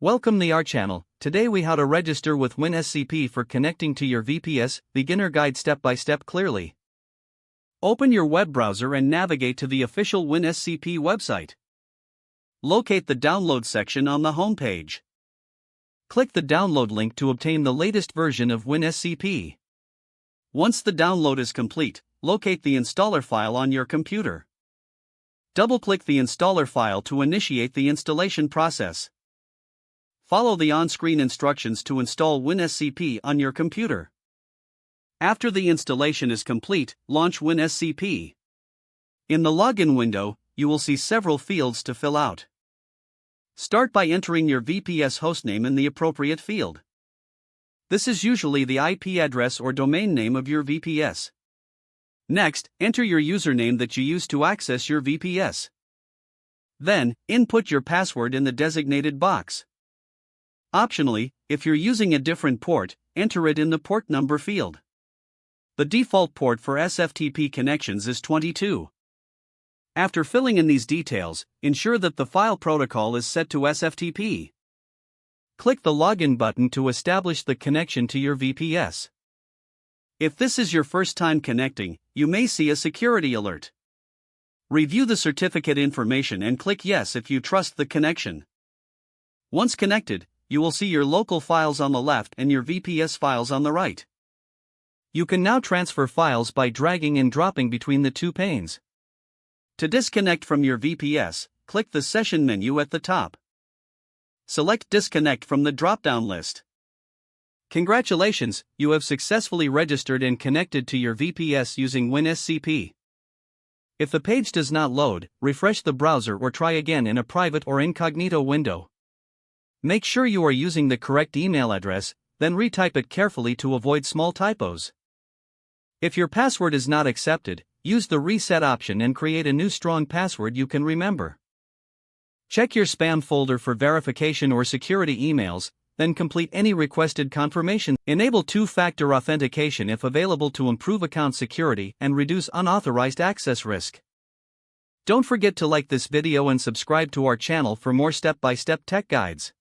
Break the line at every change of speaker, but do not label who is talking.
Welcome to our channel. Today we how to register with WinSCP for connecting to your VPS, beginner guide step by step clearly. Open your web browser and navigate to the official WinSCP website. Locate the download section on the home page. Click the download link to obtain the latest version of WinSCP. Once the download is complete, locate the installer file on your computer. Double-click the installer file to initiate the installation process. Follow the on-screen instructions to install WinSCP on your computer. After the installation is complete, launch WinSCP. In the login window, you will see several fields to fill out. Start by entering your VPS hostname in the appropriate field. This is usually the IP address or domain name of your VPS. Next, enter your username that you use to access your VPS. Then, input your password in the designated box. Optionally, if you're using a different port, enter it in the port number field. The default port for SFTP connections is 22. After filling in these details, ensure that the file protocol is set to SFTP. Click the Login button to establish the connection to your VPS. If this is your first time connecting, you may see a security alert. Review the certificate information and click Yes if you trust the connection. Once connected, you will see your local files on the left and your VPS files on the right. You can now transfer files by dragging and dropping between the two panes. To disconnect from your VPS, click the Session menu at the top. Select Disconnect from the drop-down list. Congratulations, you have successfully registered and connected to your VPS using WinSCP. If the page does not load, refresh the browser or try again in a private or incognito window. Make sure you are using the correct email address, then retype it carefully to avoid small typos. If your password is not accepted, use the reset option and create a new strong password you can remember. Check your spam folder for verification or security emails, then complete any requested confirmation. Enable two-factor authentication if available to improve account security and reduce unauthorized access risk. Don't forget to like this video and subscribe to our channel for more step-by-step tech guides.